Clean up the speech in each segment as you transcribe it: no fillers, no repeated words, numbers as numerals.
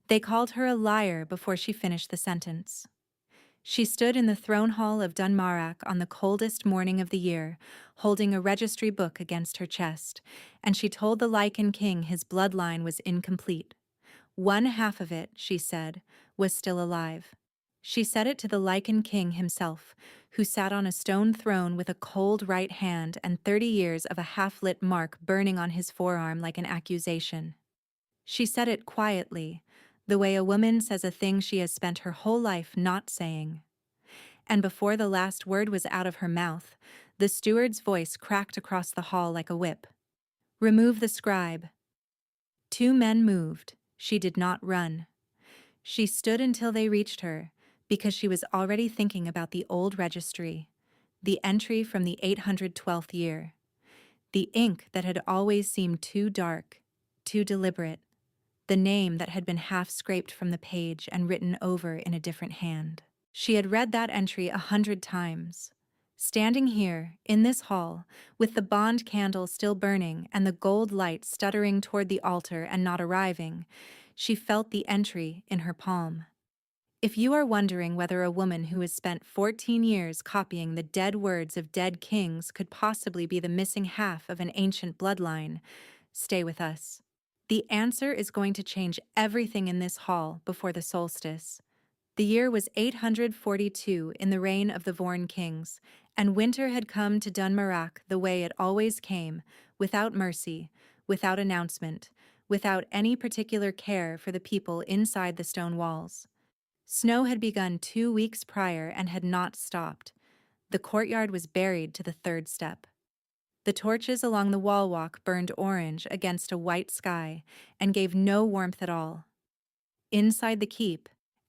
They called her a liar before she finished the sentence. She stood in the throne hall of Dunmarak on the coldest morning of the year, holding a registry book against her chest, and she told the Lycan king his bloodline was incomplete. One half of it, she said, was still alive. She said it to the Lycan king himself, who sat on a stone throne with a cold right hand and 30 years of a half-lit mark burning on his forearm like an accusation. She said it quietly, the way a woman says a thing she has spent her whole life not saying. And before the last word was out of her mouth, the steward's voice cracked across the hall like a whip. "Remove the scribe." 2 men moved. She did not run. She stood until they reached her, because she was already thinking about the old registry, the entry from the 812th year, the ink that had always seemed too dark, too deliberate, the name that had been half scraped from the page and written over in a different hand. She had read that entry 100 times. Standing here, in this hall, with the bond candle still burning and the gold light stuttering toward the altar and not arriving, she felt the entry in her palm. If you are wondering whether a woman who has spent 14 years copying the dead words of dead kings could possibly be the missing half of an ancient bloodline, stay with us. The answer is going to change everything in this hall before the solstice. The year was 842 in the reign of the Vorn kings, and winter had come to Dunmarak the way it always came, without mercy, without announcement, without any particular care for the people inside the stone walls. Snow had begun 2 weeks prior and had not stopped. The courtyard was buried to the 3rd step. The torches along the wall walk burned orange against a white sky and gave no warmth at all. Inside the keep,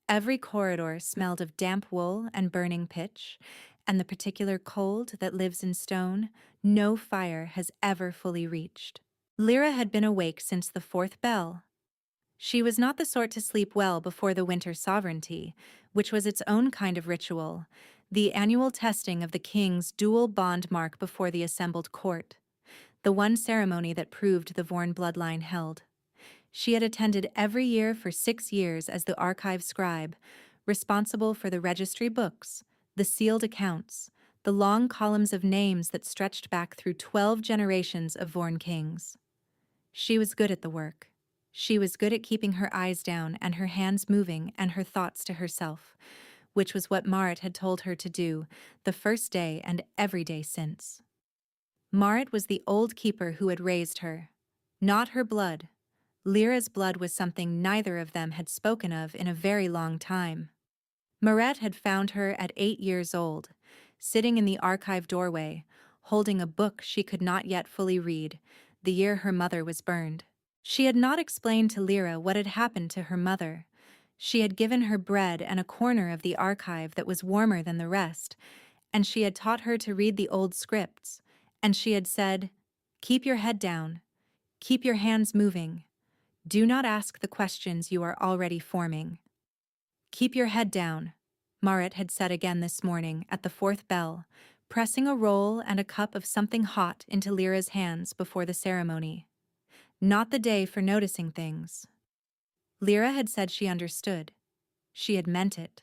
every corridor smelled of damp wool and burning pitch, and the particular cold that lives in stone no fire has ever fully reached. Lyra had been awake since the 4th bell. She was not the sort to sleep well before the winter sovereignty, which was its own kind of ritual, the annual testing of the king's dual bond mark before the assembled court, the one ceremony that proved the Vorn bloodline held. She had attended every year for 6 years as the archive scribe, responsible for the registry books, the sealed accounts, the long columns of names that stretched back through 12 generations of Vorn kings. She was good at the work. She was good at keeping her eyes down and her hands moving and her thoughts to herself, which was what Marit had told her to do the first day and every day since. Marit was the old keeper who had raised her, not her blood. Lyra's blood was something neither of them had spoken of in a very long time. Maret had found her at 8 years old, sitting in the archive doorway, holding a book she could not yet fully read, the year her mother was burned. She had not explained to Lyra what had happened to her mother. She had given her bread and a corner of the archive that was warmer than the rest, and she had taught her to read the old scripts, and she had said, "Keep your head down. Keep your hands moving. Do not ask the questions you are already forming." "Keep your head down," Marit had said again this morning at the 4th bell, pressing a roll and a cup of something hot into Lyra's hands before the ceremony. Not the day for noticing things. Lyra had said she understood. She had meant it.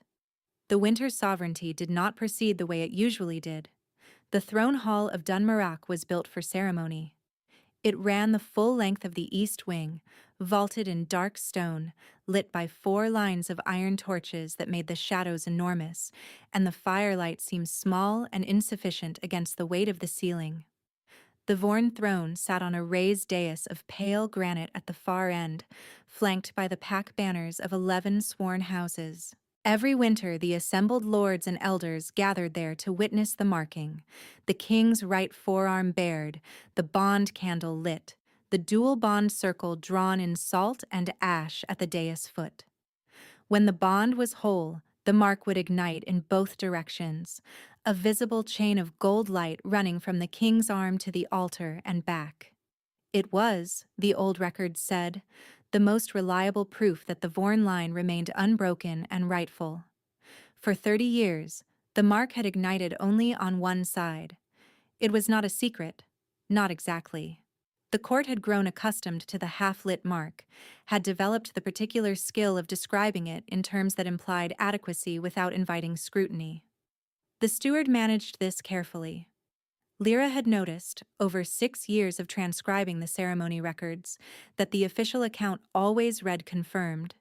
The winter sovereignty did not proceed the way it usually did. The throne hall of Dunmarak was built for ceremony. It ran the full length of the east wing, vaulted in dark stone, lit by 4 lines of iron torches that made the shadows enormous, and the firelight seemed small and insufficient against the weight of the ceiling. The Vorn throne sat on a raised dais of pale granite at the far end, flanked by the pack banners of 11 sworn houses. Every winter the assembled lords and elders gathered there to witness the marking, the king's right forearm bared, the bond candle lit, the dual bond circle drawn in salt and ash at the dais foot. When the bond was whole, the mark would ignite in both directions, a visible chain of gold light running from the king's arm to the altar and back. It was, the old records said, the most reliable proof that the Vorn line remained unbroken and rightful. For 30 years, the mark had ignited only on one side. It was not a secret, not exactly. The court had grown accustomed to the half-lit mark, had developed the particular skill of describing it in terms that implied adequacy without inviting scrutiny. The steward managed this carefully. Lyra had noticed, over 6 years of transcribing the ceremony records, that the official account always read confirmed.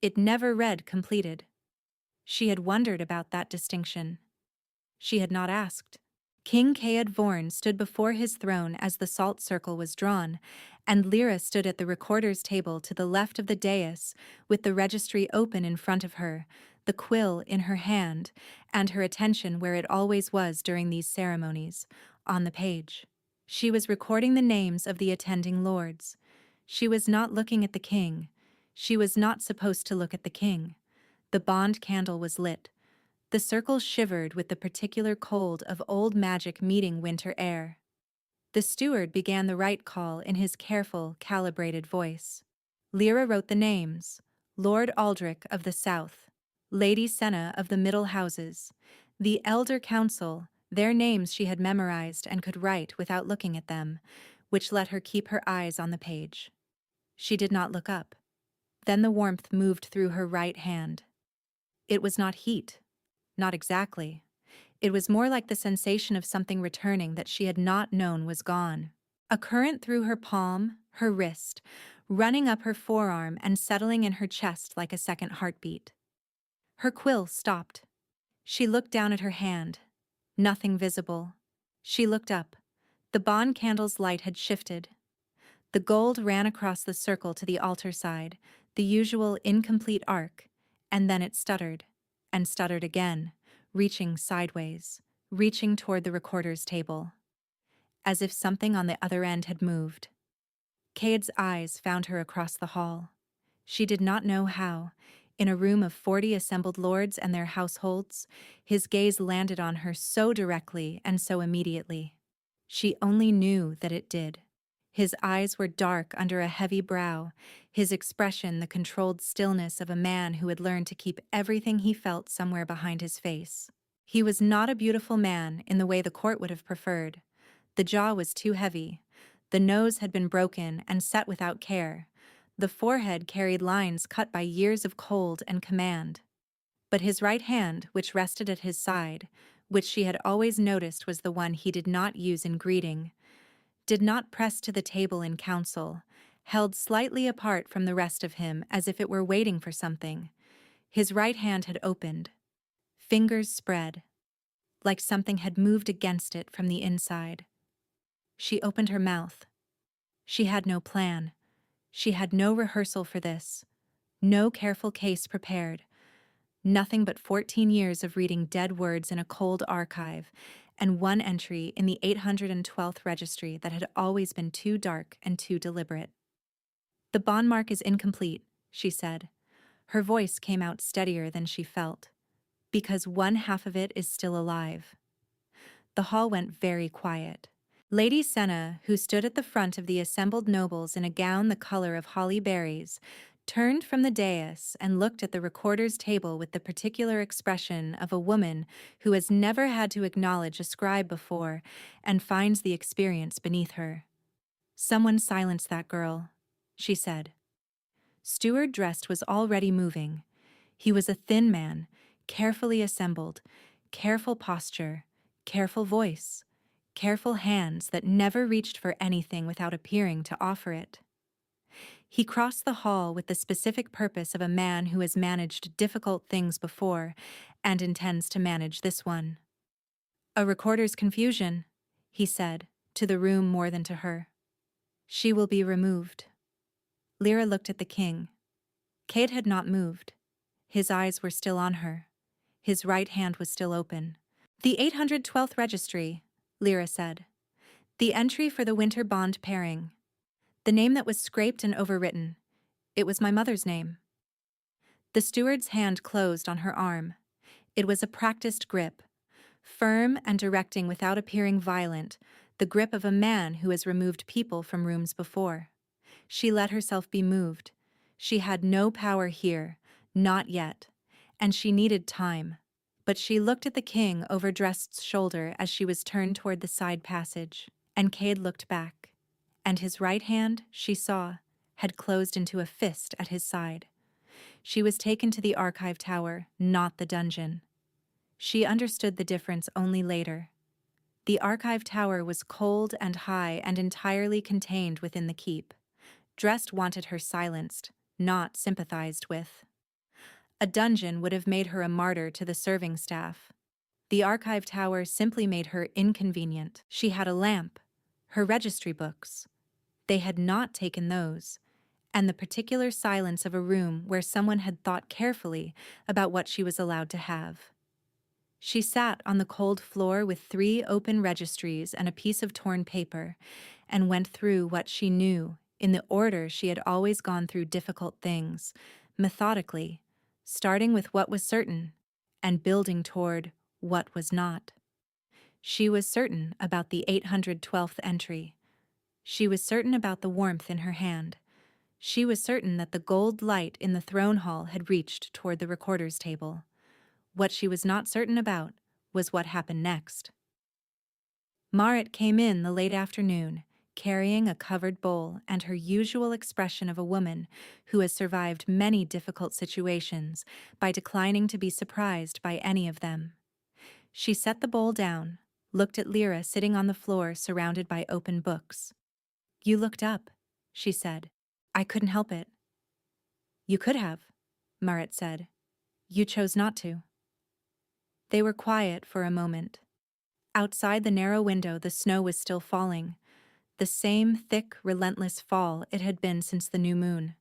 It never read completed. She had wondered about that distinction. She had not asked. King Caed Vorn stood before his throne as the salt circle was drawn, and Lyra stood at the recorder's table to the left of the dais, with the registry open in front of her, the quill in her hand, and her attention where it always was during these ceremonies, on the page. She was recording the names of the attending lords. She was not looking at the king. She was not supposed to look at the king. The bond candle was lit. The circle shivered with the particular cold of old magic meeting winter air. The steward began the right call in his careful, calibrated voice. Lyra wrote the names: Lord Aldrich of the South, Lady Senna of the Middle Houses, the Elder Council, their names she had memorized and could write without looking at them, which let her keep her eyes on the page. She did not look up. Then the warmth moved through her right hand. It was not heat. Not exactly. It was more like the sensation of something returning that she had not known was gone. A current through her palm, her wrist, running up her forearm and settling in her chest like a second heartbeat. Her quill stopped. She looked down at her hand. Nothing visible. She looked up. The bond candle's light had shifted. The gold ran across the circle to the altar side, the usual incomplete arc, and then it stuttered. And stuttered again, reaching sideways, reaching toward the recorder's table. As if something on the other end had moved. Caed's eyes found her across the hall. She did not know how. In a room of 40 assembled lords and their households, his gaze landed on her so directly and so immediately. She only knew that it did. His eyes were dark under a heavy brow, his expression the controlled stillness of a man who had learned to keep everything he felt somewhere behind his face. He was not a beautiful man in the way the court would have preferred. The jaw was too heavy. The nose had been broken and set without care. The forehead carried lines cut by years of cold and command. But his right hand, which rested at his side, which she had always noticed was the one he did not use in greeting, did not press to the table in council, held slightly apart from the rest of him as if it were waiting for something. His right hand had opened. Fingers spread, like something had moved against it from the inside. She opened her mouth. She had no plan. She had no rehearsal for this. No careful case prepared. Nothing but 14 years of reading dead words in a cold archive, and one entry in the 812th registry that had always been too dark and too deliberate. The bond mark is incomplete, she said. Her voice came out steadier than she felt. Because one half of it is still alive. The hall went very quiet. Lady Senna, who stood at the front of the assembled nobles in a gown the color of holly berries, turned from the dais and looked at the recorder's table with the particular expression of a woman who has never had to acknowledge a scribe before and finds the experience beneath her. "Someone silence that girl," she said. Steward Drest was already moving. He was a thin man, carefully assembled, careful posture, careful voice, careful hands that never reached for anything without appearing to offer it. He crossed the hall with the specific purpose of a man who has managed difficult things before and intends to manage this one. "A recorder's confusion," he said, to the room more than to her. "She will be removed." Lyra looked at the king. Caed had not moved. His eyes were still on her. His right hand was still open. "The 812th registry," Lyra said. "The entry for the winter bond pairing. The name that was scraped and overwritten. It was my mother's name." The steward's hand closed on her arm. It was a practiced grip, firm and directing without appearing violent, the grip of a man who has removed people from rooms before. She let herself be moved. She had no power here, not yet, and she needed time. But she looked at the king over Drest's shoulder as she was turned toward the side passage, and Caed looked back. and his right hand, she saw, had closed into a fist at his side. She was taken to the archive tower, not the dungeon. She understood the difference only later. The archive tower was cold and high and entirely contained within the keep. Drest wanted her silenced, not sympathized with. A dungeon would have made her a martyr to the serving staff. The archive tower simply made her inconvenient. She had a lamp, her registry books. They had not taken those, and the particular silence of a room where someone had thought carefully about what she was allowed to have. She sat on the cold floor with 3 open registries and a piece of torn paper, and went through what she knew in the order she had always gone through difficult things, methodically, starting with what was certain and building toward what was not. She was certain about the 812th entry. She was certain about the warmth in her hand. She was certain that the gold light in the throne hall had reached toward the recorder's table. What she was not certain about was what happened next. Marit came in the late afternoon, carrying a covered bowl and her usual expression of a woman who has survived many difficult situations by declining to be surprised by any of them. She set the bowl down, looked at Lyra sitting on the floor surrounded by open books. "You looked up," she said. "I couldn't help it." "You could have," Marit said. "You chose not to." They were quiet for a moment. Outside the narrow window, the snow was still falling, the same thick, relentless fall it had been since the new moon.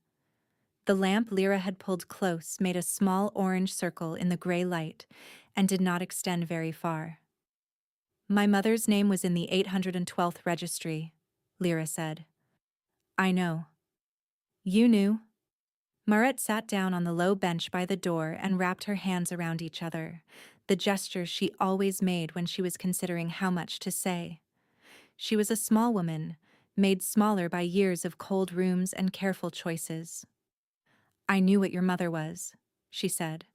The lamp Lyra had pulled close made a small orange circle in the gray light and did not extend very far. "My mother's name was in the 812th registry," Lyra said. "I know." "You knew?" Marit sat down on the low bench by the door and wrapped her hands around each other, the gesture she always made when she was considering how much to say. She was a small woman, made smaller by years of cold rooms and careful choices. "I knew what your mother was," she said.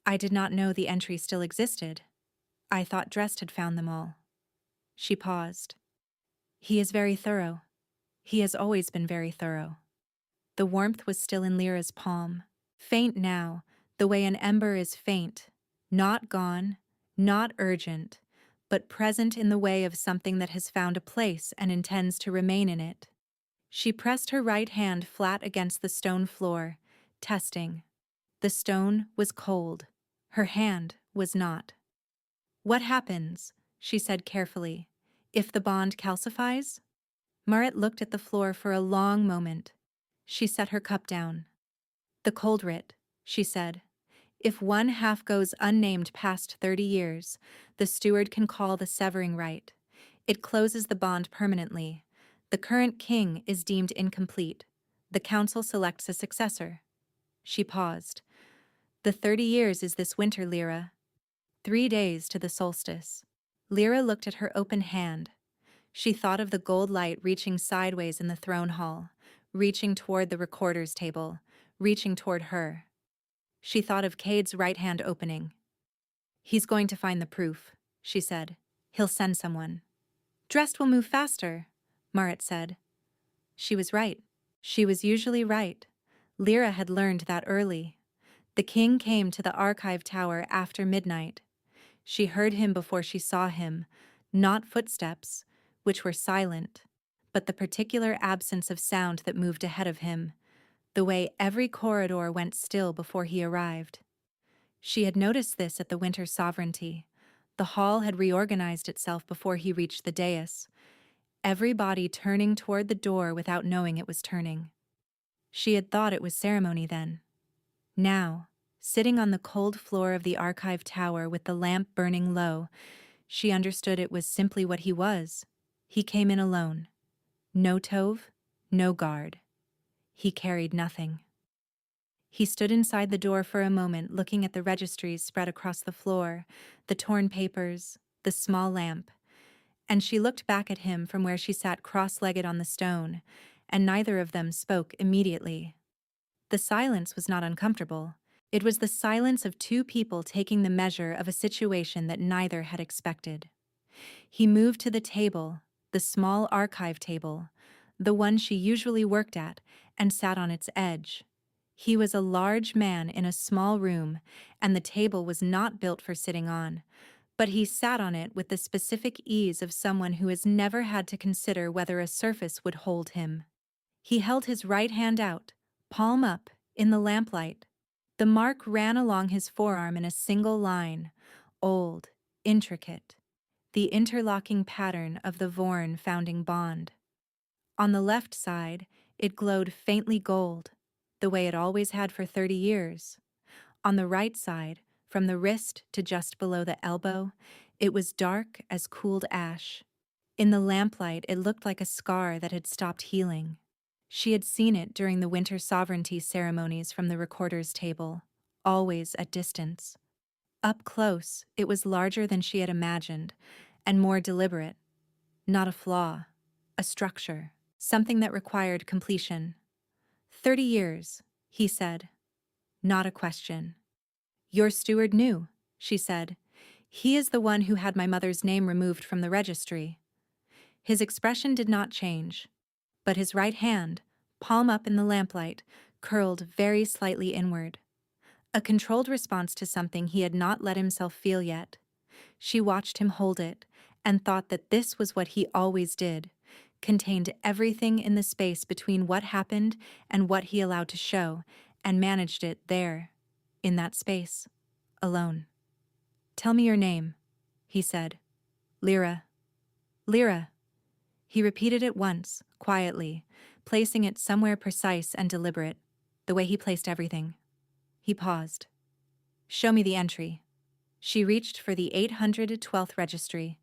"I did not know the entry still existed. I thought Drest had found them all." She paused. "He is very thorough. He has always been very thorough." The warmth was still in Lyra's palm, faint now, the way an ember is faint, not gone, not urgent, but present in the way of something that has found a place and intends to remain in it. She pressed her right hand flat against the stone floor, testing. The stone was cold. Her hand was not. "What happens," she said carefully, "if the bond calcifies?" Marit looked at the floor for a long moment. She set her cup down. "The cold writ," she said. "If one half goes unnamed past 30 years, the steward can call the severing rite. It closes the bond permanently. The current king is deemed incomplete. The council selects a successor." She paused. "The 30 years is this winter, Lyra. 3 days to the solstice." Lyra looked at her open hand. She thought of the gold light reaching sideways in the throne hall, reaching toward the recorder's table, reaching toward her. She thought of Cade's right hand opening. "He's going to find the proof," she said. "He'll send someone." "Drest will move faster," Marit said. She was right. She was usually right. Lyra had learned that early. The king came to the archive tower after midnight. She heard him before she saw him, not footsteps, which were silent, but the particular absence of sound that moved ahead of him, the way every corridor went still before he arrived. She had noticed this at the winter sovereignty. The hall had reorganized itself before he reached the dais, every body turning toward the door without knowing it was turning. She had thought it was ceremony then. Now, sitting on the cold floor of the archive tower with the lamp burning low, she understood it was simply what he was. He came in alone. No Tove, no guard. He carried nothing. He stood inside the door for a moment, looking at the registries spread across the floor, the torn papers, the small lamp, and she looked back at him from where she sat cross-legged on the stone, and neither of them spoke immediately. The silence was not uncomfortable. It was the silence of 2 people taking the measure of a situation that neither had expected. He moved to the table, the small archive table, the one she usually worked at, and sat on its edge. He was a large man in a small room, and the table was not built for sitting on, but he sat on it with the specific ease of someone who has never had to consider whether a surface would hold him. He held his right hand out, palm up, in the lamplight. The mark ran along his forearm in a single line, old, intricate, the interlocking pattern of the Vorn founding bond. On the left side, it glowed faintly gold, the way it always had for 30 years. On the right side, from the wrist to just below the elbow, it was dark as cooled ash. In the lamplight, it looked like a scar that had stopped healing. She had seen it during the winter sovereignty ceremonies from the recorder's table, always at distance. Up close, it was larger than she had imagined, and more deliberate. Not a flaw, a structure, something that required completion. 30 years, he said. Not a question. Your steward knew, she said. He is the one who had my mother's name removed from the registry. His expression did not change, but his right hand, palm up in the lamplight, curled very slightly inward. A controlled response to something he had not let himself feel yet. She watched him hold it, and thought that this was what he always did, contained everything in the space between what happened and what he allowed to show, and managed it there, in that space, alone. Tell me your name, he said. Lyra. Lyra. He repeated it once, quietly, placing it somewhere precise and deliberate, the way he placed everything. He paused. Show me the entry. She reached for the 812th registry.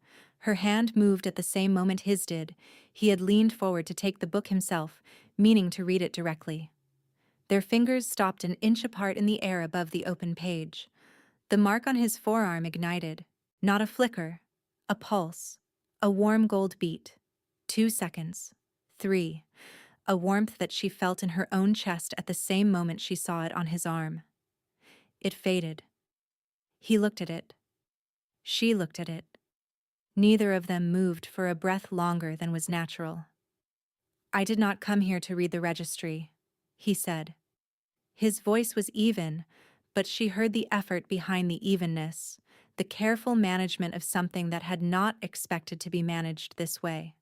Her hand moved at the same moment his did. He had leaned forward to take the book himself, meaning to read it directly. Their fingers stopped an inch apart in the air above the open page. The mark on his forearm ignited. Not a flicker, a pulse, a warm gold beat. 2 seconds. 3. A warmth that she felt in her own chest at the same moment she saw it on his arm. It faded. He looked at it. She looked at it. Neither of them moved for a breath longer than was natural. I did not come here to read the registry, he said. His voice was even, but she heard the effort behind the evenness, the careful management of something that had not expected to be managed this way.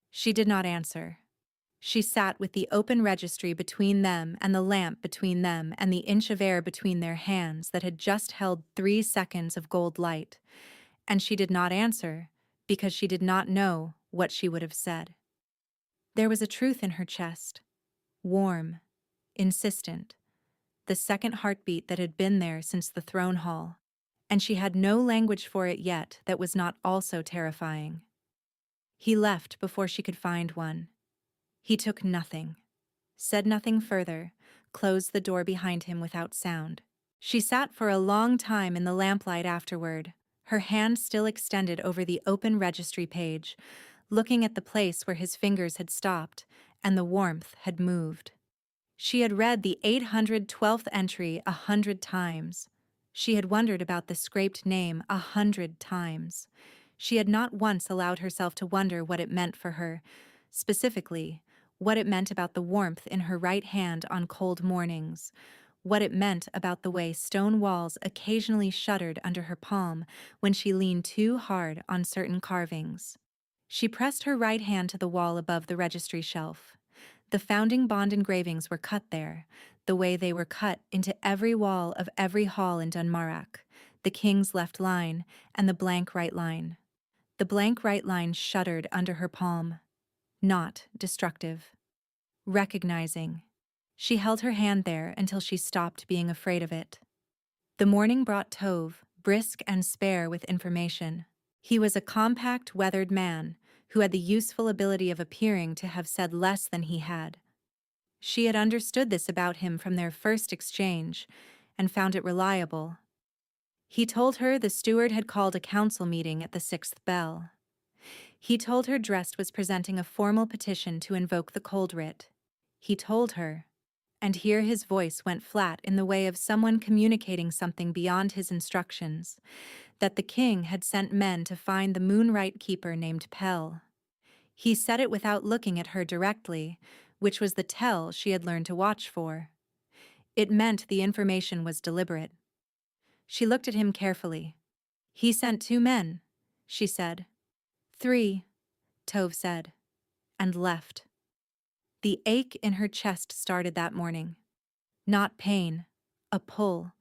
She did not answer. She sat with the open registry between them and the lamp between them and the inch of air between their hands that had just held 3 seconds of gold light, and she did not answer because she did not know what she would have said. There was a truth in her chest, warm, insistent, the second heartbeat that had been there since the throne hall, and she had no language for it yet that was not also terrifying. He left before she could find one. He took nothing, said nothing further, closed the door behind him without sound. She sat for a long time in the lamplight afterward, her hand still extended over the open registry page, looking at the place where his fingers had stopped and the warmth had moved. She had read the 812th entry 100 times. She had wondered about the scraped name 100 times. She had not once allowed herself to wonder what it meant for her, specifically, what it meant about the warmth in her right hand on cold mornings, what it meant about the way stone walls occasionally shuddered under her palm when she leaned too hard on certain carvings. She pressed her right hand to the wall above the registry shelf. The founding bond engravings were cut there, the way they were cut into every wall of every hall in Dunmarak, the king's left line and the blank right line. The blank right line shuddered under her palm. Not destructive. Recognizing. She held her hand there until she stopped being afraid of it. The morning brought Tove, brisk and spare with information. He was a compact, weathered man who had the useful ability of appearing to have said less than he had. She had understood this about him from their first exchange and found it reliable. He told her the steward had called a council meeting at the 6th bell. He told her Drest was presenting a formal petition to invoke the cold writ. He told her, and here his voice went flat in the way of someone communicating something beyond his instructions, that the king had sent men to find the Moonright keeper named Pell. He said it without looking at her directly, which was the tell she had learned to watch for. It meant the information was deliberate. She looked at him carefully. He sent 2 men, she said. 3, Tove said, and left. The ache in her chest started that morning. Not pain, a pull.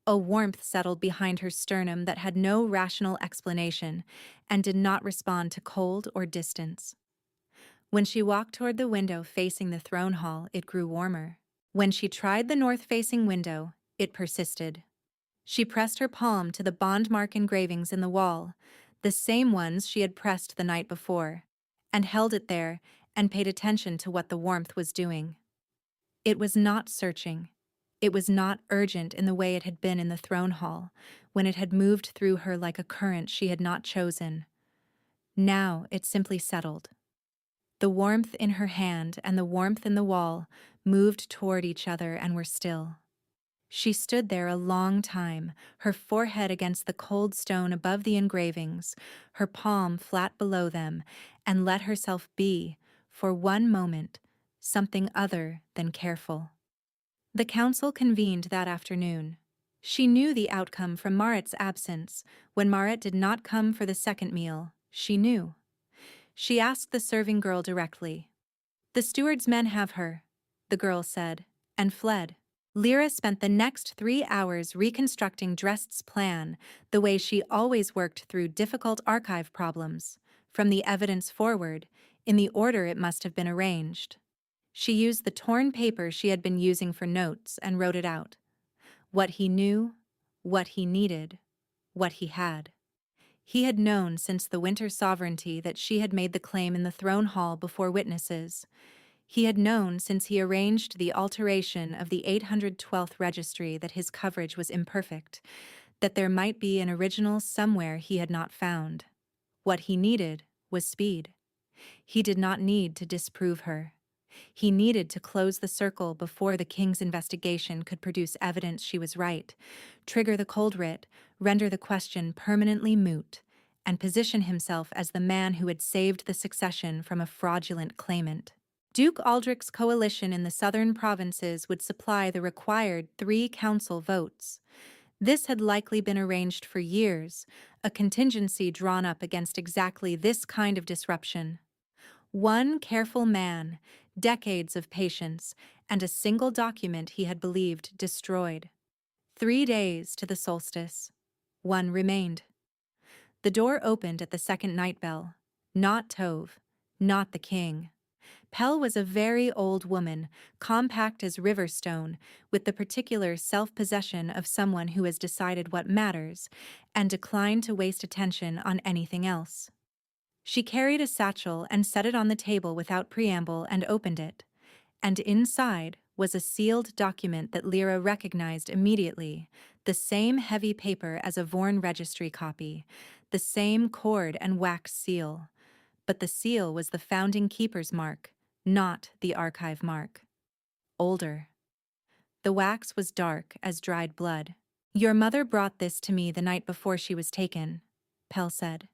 A warmth settled behind her sternum that had no rational explanation and did not respond to cold or distance. When she walked toward the window facing the throne hall, it grew warmer. When she tried the north-facing window, it persisted. She pressed her palm to the bond-mark engravings in the wall, the same ones she had pressed the night before, and held it there and paid attention to what the warmth was doing. It was not searching. It was not urgent in the way it had been in the throne hall, when it had moved through her like a current she had not chosen. Now it simply settled. The warmth in her hand and the warmth in the wall moved toward each other and were still. She stood there a long time, her forehead against the cold stone above the engravings, her palm flat below them, and let herself be, for one moment, something other than careful. The council convened that afternoon. She knew the outcome from Marit's absence. When Marit did not come for the second meal, she knew. She asked the serving girl directly. "The steward's men have her," the girl said, and fled. Lyra spent the next 3 hours reconstructing Drest's plan, the way she always worked through difficult archive problems, from the evidence forward, in the order it must have been arranged. She used the torn paper she had been using for notes and wrote it out. What he knew, what he needed, what he had. He had known since the winter sovereignty that she had made the claim in the throne hall before witnesses. He had known since he arranged the alteration of the 812th registry that his coverage was imperfect, that there might be an original somewhere he had not found. What he needed was speed. He did not need to disprove her. He needed to close the circle before the king's investigation could produce evidence she was right, trigger the cold writ, render the question permanently moot, and position himself as the man who had saved the succession from a fraudulent claimant. Duke Aldrich's coalition in the southern provinces would supply the required 3 council votes. This had likely been arranged for years, a contingency drawn up against exactly this kind of disruption. One careful man, decades of patience, and a single document he had believed destroyed. 3 days to the solstice. 1 remained. The door opened at the second night bell. Not Tove, not the king. Pell was a very old woman, compact as river stone, with the particular self-possession of someone who has decided what matters and declined to waste attention on anything else. She carried a satchel and set it on the table without preamble and opened it, and inside was a sealed document that Lyra recognized immediately, the same heavy paper as a Vorn registry copy, the same cord and wax seal. But the seal was the founding keeper's mark, not the archive mark. Older. The wax was dark as dried blood. "Your mother brought this to me the night before she was taken," Pell said.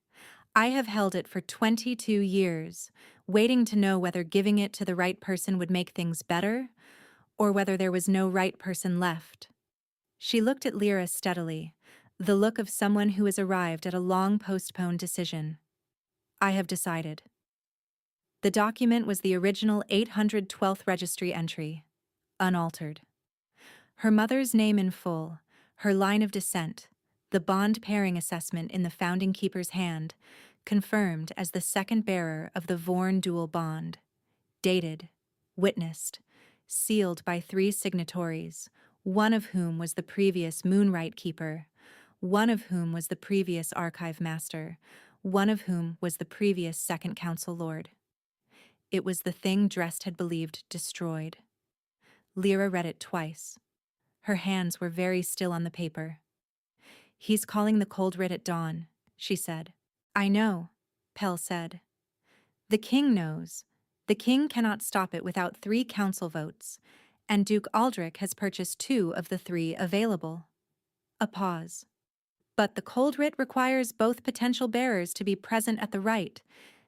"I have held it for 22 years, waiting to know whether giving it to the right person would make things better, or whether there was no right person left." She looked at Lyra steadily, the look of someone who has arrived at a long-postponed decision. "I have decided." The document was the original 812th registry entry, unaltered. Her mother's name in full, her line of descent, the bond pairing assessment in the founding keeper's hand, confirmed as the second bearer of the Vorn dual bond, dated, witnessed, sealed by 3 signatories, one of whom was the previous Moonright keeper, one of whom was the previous archive master, one of whom was the previous second council lord. It was the thing Drest had believed destroyed. Lyra read it twice. Her hands were very still on the paper. "He's calling the cold writ at dawn," she said. "I know," Pell said. "The king knows. The king cannot stop it without 3 council votes, and Duke Aldrich has purchased 2 of the 3 available." A pause. "But the cold writ requires both potential bearers to be present at the rite.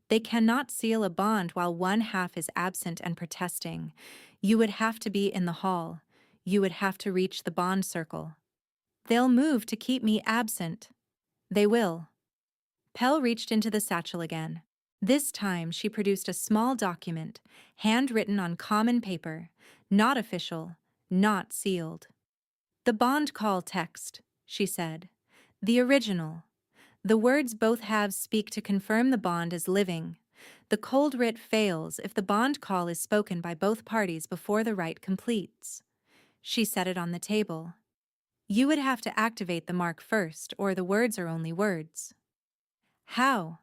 They cannot seal a bond while one half is absent and protesting. You would have to be in the hall. You would have to reach the bond circle. They'll move to keep me absent. They will. Pell reached into the satchel again. This time she produced a small document, handwritten on common paper, not official, not sealed. The bond call text, she said. The original. The words both halves speak to confirm the bond as living. The cold writ fails if the bond call is spoken by both parties before the rite completes. She set it on the table. You would have to activate the mark first, or the words are only words. How?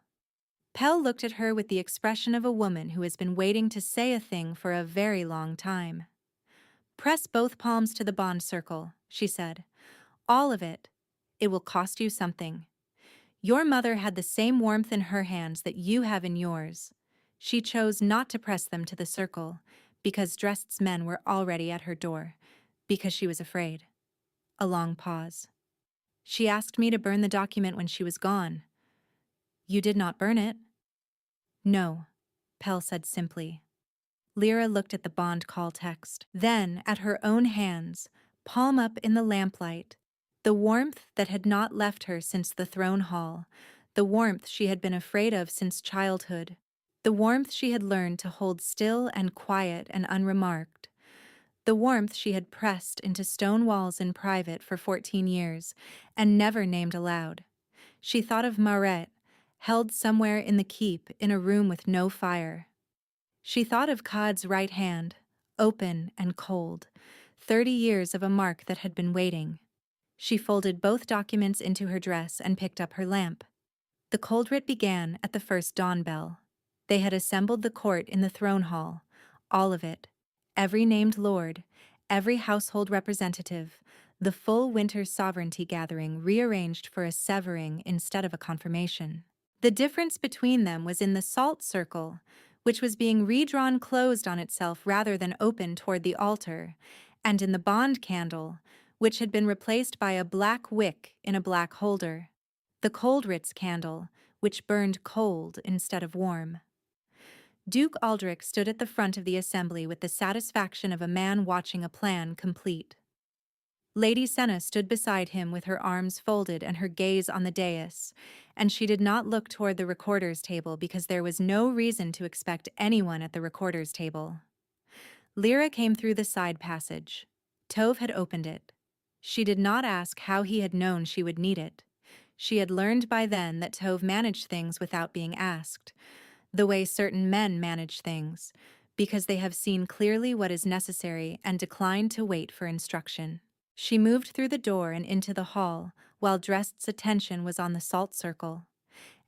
Pell looked at her with the expression of a woman who has been waiting to say a thing for a very long time. Press both palms to the bond circle, she said. All of it. It will cost you something. Your mother had the same warmth in her hands that you have in yours. She chose not to press them to the circle, because dressed men were already at her door, because she was afraid. A long pause. She asked me to burn the document when she was gone. You did not burn it? No, Pell said simply. Lyra looked at the bond call text, then at her own hands, palm up in the lamplight, the warmth that had not left her since the throne hall, the warmth she had been afraid of since childhood, the warmth she had learned to hold still and quiet and unremarked, the warmth she had pressed into stone walls in private for 14 years and never named aloud. She thought of Maret, held somewhere in the keep in a room with no fire. She thought of Kad's right hand, open and cold, 30 years of a mark that had been waiting. She folded both documents into her dress and picked up her lamp. The cold writ began at the first dawn bell. They had assembled the court in the throne hall, all of it, every named lord, every household representative, the full winter sovereignty gathering rearranged for a severing instead of a confirmation. The difference between them was in the salt circle, which was being redrawn closed on itself rather than open toward the altar, and in the bond candle, which had been replaced by a black wick in a black holder, the cold writ's candle, which burned cold instead of warm. Duke Aldrich stood at the front of the assembly with the satisfaction of a man watching a plan complete. Lady Senna stood beside him with her arms folded and her gaze on the dais, and she did not look toward the recorder's table because there was no reason to expect anyone at the recorder's table. Lyra came through the side passage. Tove had opened it. She did not ask how he had known she would need it. She had learned by then that Tove managed things without being asked, the way certain men manage things, because they have seen clearly what is necessary and declined to wait for instruction. She moved through the door and into the hall, while Drest's attention was on the salt circle,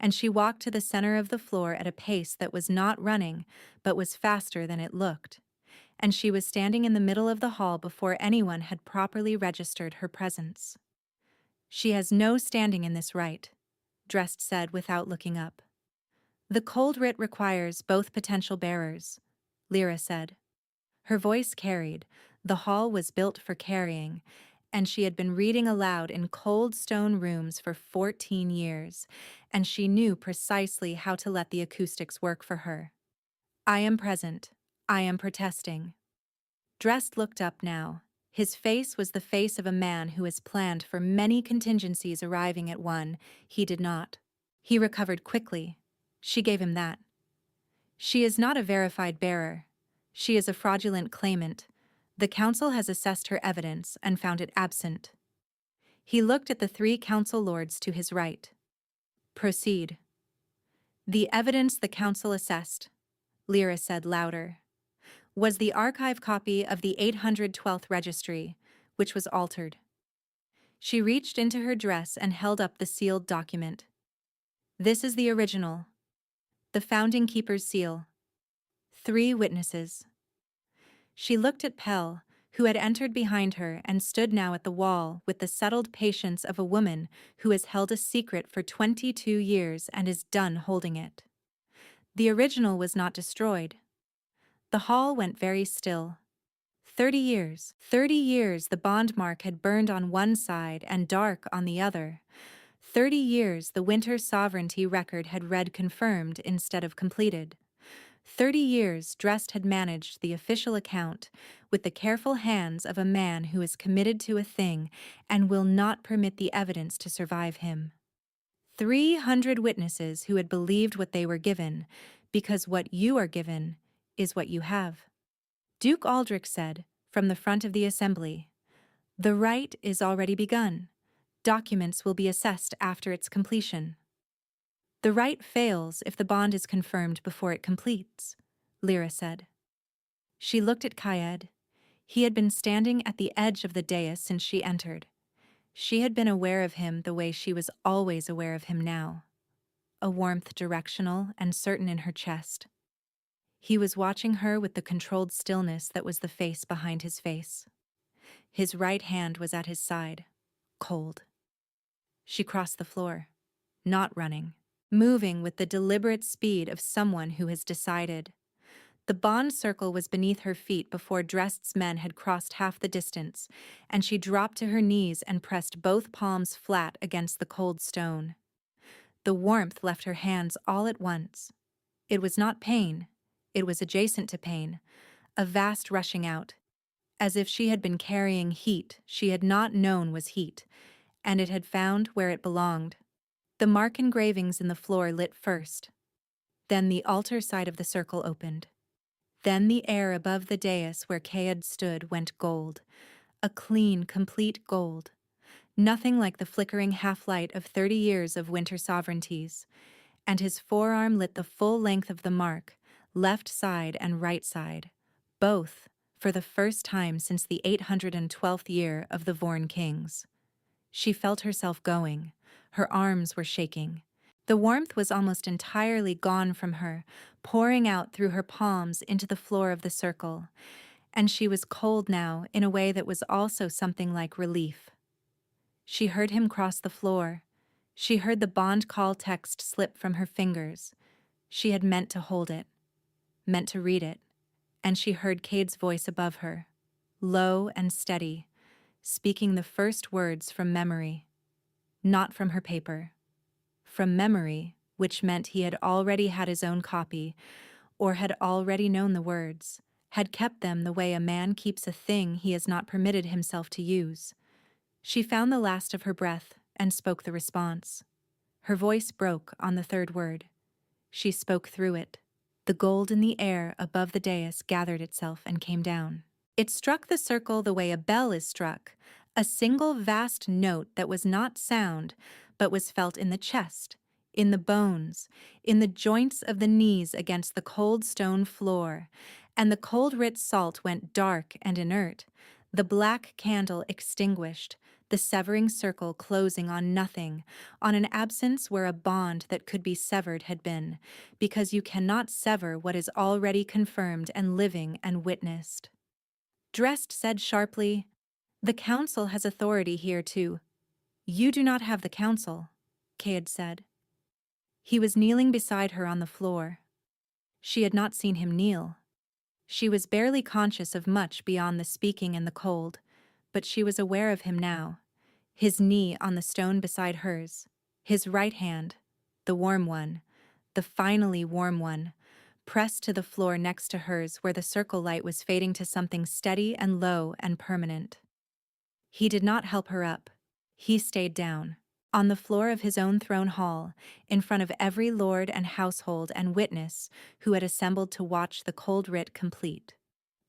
and she walked to the center of the floor at a pace that was not running, but was faster than it looked, and she was standing in the middle of the hall before anyone had properly registered her presence. She has no standing in this rite, Drest said without looking up. The cold writ requires both potential bearers, Lyra said. Her voice carried. The hall was built for carrying, and she had been reading aloud in cold stone rooms for 14 years, and she knew precisely how to let the acoustics work for her. I am present. I am protesting. Drest looked up now. His face was the face of a man who has planned for many contingencies arriving at one he did not. He recovered quickly. She gave him that. She is not a verified bearer. She is a fraudulent claimant. The council has assessed her evidence and found it absent. He looked at the 3 council lords to his right. Proceed. The evidence the council assessed, Lyra said louder, was the archive copy of the 812th registry, which was altered. She reached into her dress and held up the sealed document. This is the original. The founding keeper's seal. 3 witnesses. She looked at Pell, who had entered behind her and stood now at the wall with the settled patience of a woman who has held a secret for 22 years and is done holding it. The original was not destroyed. The hall went very still. 30 years the bond mark had burned on one side and dark on the other. 30 years the winter sovereignty record had read confirmed instead of completed. 30 years Drest had managed the official account with the careful hands of a man who is committed to a thing and will not permit the evidence to survive him. 300 witnesses who had believed what they were given, because what you are given is what you have. Duke Aldrich said, from the front of the assembly, "The rite is already begun. Documents will be assessed after its completion." "The rite fails if the bond is confirmed before it completes," Lyra said. She looked at Kaed. He had been standing at the edge of the dais since she entered. She had been aware of him the way she was always aware of him now. A warmth directional and certain in her chest. He was watching her with the controlled stillness that was the face behind his face. His right hand was at his side, cold. She crossed the floor, not running, moving with the deliberate speed of someone who has decided. The bond circle was beneath her feet before Drest's men had crossed half the distance, and she dropped to her knees and pressed both palms flat against the cold stone. The warmth left her hands all at once. It was not pain, it was adjacent to pain, a vast rushing out, as if she had been carrying heat she had not known was heat, and it had found where it belonged. The mark engravings in the floor lit first. Then the altar side of the circle opened. Then the air above the dais where Kaed stood went gold, a clean, complete gold. Nothing like the flickering half-light of 30 years of winter sovereignties, and his forearm lit the full length of the mark, left side and right side, both, for the first time since the 812th year of the Vorn kings. She felt herself going. Her arms were shaking. The warmth was almost entirely gone from her, pouring out through her palms into the floor of the circle, and she was cold now in a way that was also something like relief. She heard him cross the floor. She heard the bond call text slip from her fingers. She had meant to hold it, meant to read it, and she heard Kaed's voice above her, low and steady, speaking the first words from memory, not from her paper. From memory, which meant he had already had his own copy, or had already known the words, had kept them the way a man keeps a thing he has not permitted himself to use. She found the last of her breath and spoke the response. Her voice broke on the third word. She spoke through it. The gold in the air above the dais gathered itself and came down. It struck the circle the way a bell is struck, a single vast note that was not sound, but was felt in the chest, in the bones, in the joints of the knees against the cold stone floor, and the cold writ salt went dark and inert, the black candle extinguished, the severing circle closing on nothing, on an absence where a bond that could be severed had been, because you cannot sever what is already confirmed and living and witnessed. Drest said sharply, "The council has authority here too." "You do not have the council," Kaed said. He was kneeling beside her on the floor. She had not seen him kneel. She was barely conscious of much beyond the speaking and the cold, but she was aware of him now, his knee on the stone beside hers, his right hand, the warm one, the finally warm one, pressed to the floor next to hers where the circle light was fading to something steady and low and permanent. He did not help her up. He stayed down, on the floor of his own throne hall, in front of every lord and household and witness who had assembled to watch the cold writ complete.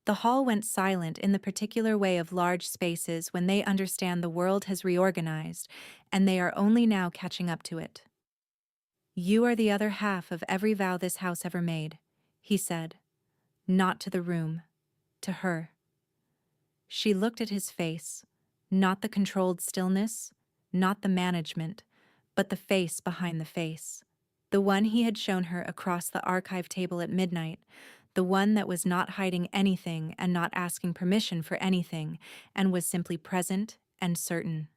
The hall went silent in the particular way of large spaces when they understand the world has reorganized, and they are only now catching up to it. "You are the other half of every vow this house ever made," he said, not to the room, to her. She looked at his face, not the controlled stillness, not the management, but the face behind the face, the one he had shown her across the archive table at midnight, the one that was not hiding anything and not asking permission for anything, and was simply present and certain.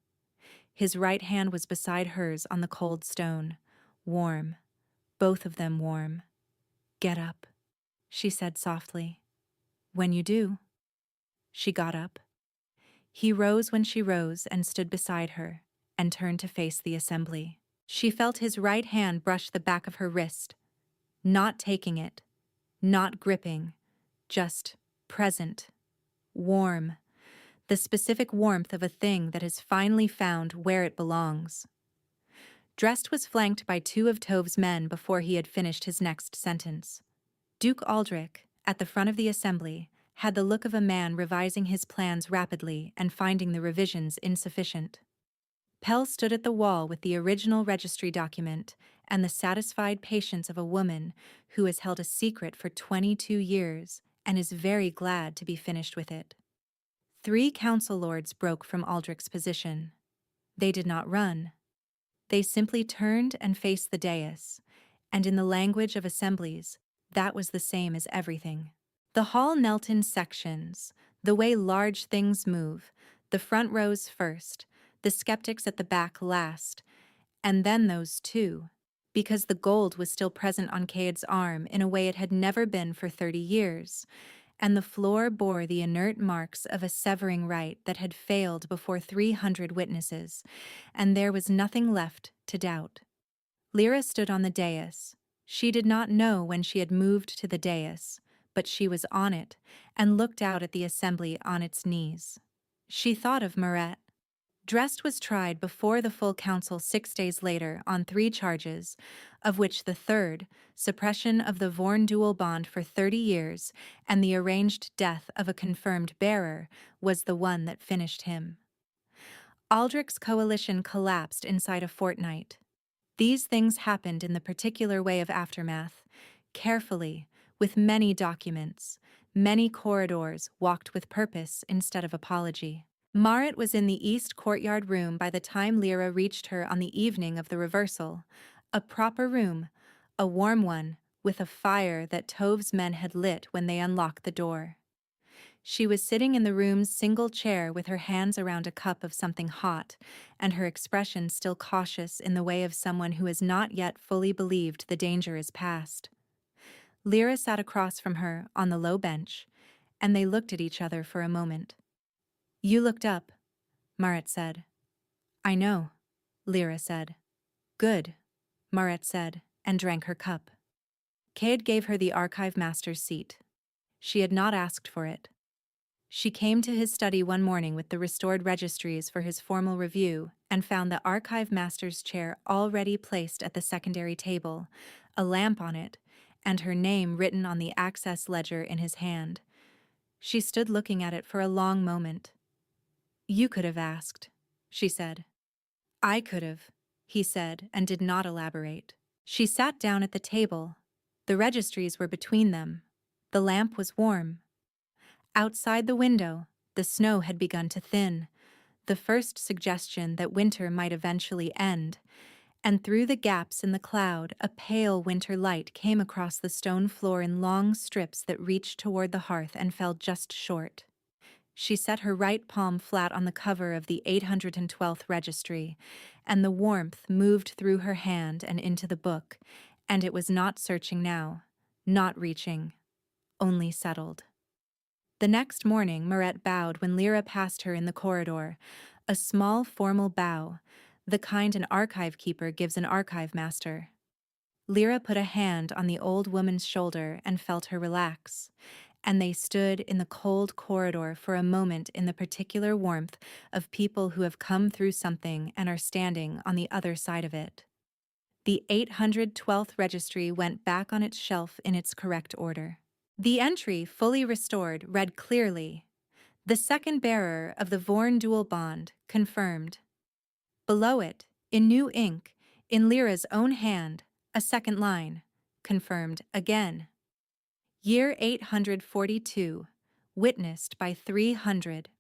His right hand was beside hers on the cold stone, warm, both of them warm. "Get up," she said softly. "When you do." She got up. He rose when she rose and stood beside her, and turned to face the assembly. She felt his right hand brush the back of her wrist, not taking it, not gripping, just present, warm, the specific warmth of a thing that has finally found where it belongs. Drest was flanked by two of Tove's men before he had finished his next sentence. Duke Aldrich, at the front of the assembly, had the look of a man revising his plans rapidly and finding the revisions insufficient. Pell stood at the wall with the original registry document and the satisfied patience of a woman who has held a secret for 22 years and is very glad to be finished with it. 3 council lords broke from Aldrich's position. They did not run. They simply turned and faced the dais, and in the language of assemblies, that was the same as everything. The hall knelt in sections, the way large things move, the front rows first, the skeptics at the back last, and then those two, because the gold was still present on Cade's arm in a way it had never been for 30 years, and the floor bore the inert marks of a severing rite that had failed before 300 witnesses, and there was nothing left to doubt. Lyra stood on the dais. She did not know when she had moved to the dais, but she was on it and looked out at the assembly on its knees. She thought of Maret. Drest was tried before the full council 6 days later on 3 charges, of which the third, suppression of the Vorn dual bond for 30 years and the arranged death of a confirmed bearer, was the one that finished him. Aldrich's coalition collapsed inside a fortnight. These things happened in the particular way of aftermath, carefully, with many documents, many corridors walked with purpose instead of apology. Marit was in the east courtyard room by the time Lyra reached her on the evening of the reversal, a proper room, a warm one, with a fire that Tove's men had lit when they unlocked the door. She was sitting in the room's single chair with her hands around a cup of something hot, and her expression still cautious in the way of someone who has not yet fully believed the danger is past. Lyra sat across from her on the low bench, and they looked at each other for a moment. "You looked up," Marit said. "I know," Lyra said. "Good," Marit said, and drank her cup. Cade gave her the archive master's seat. She had not asked for it. She came to his study one morning with the restored registries for his formal review and found the archive master's chair already placed at the secondary table, a lamp on it, and her name written on the access ledger in his hand. She stood looking at it for a long moment. "You could have asked," she said. "I could have," he said, and did not elaborate. She sat down at the table. The registries were between them. The lamp was warm. Outside the window, the snow had begun to thin, the first suggestion that winter might eventually end, and through the gaps in the cloud a pale winter light came across the stone floor in long strips that reached toward the hearth and fell just short. She set her right palm flat on the cover of the 812th registry, and the warmth moved through her hand and into the book, and it was not searching now, not reaching, only settled. The next morning, Maret bowed when Lyra passed her in the corridor, a small formal bow, the kind an archive keeper gives an archive master. Lyra put a hand on the old woman's shoulder and felt her relax, and they stood in the cold corridor for a moment in the particular warmth of people who have come through something and are standing on the other side of it. The 812th registry went back on its shelf in its correct order. The entry, fully restored, read clearly, "The second bearer of the Vorn dual bond, confirmed." Below it, in new ink, in Lyra's own hand, a second line, confirmed again. Year 842, witnessed by 300.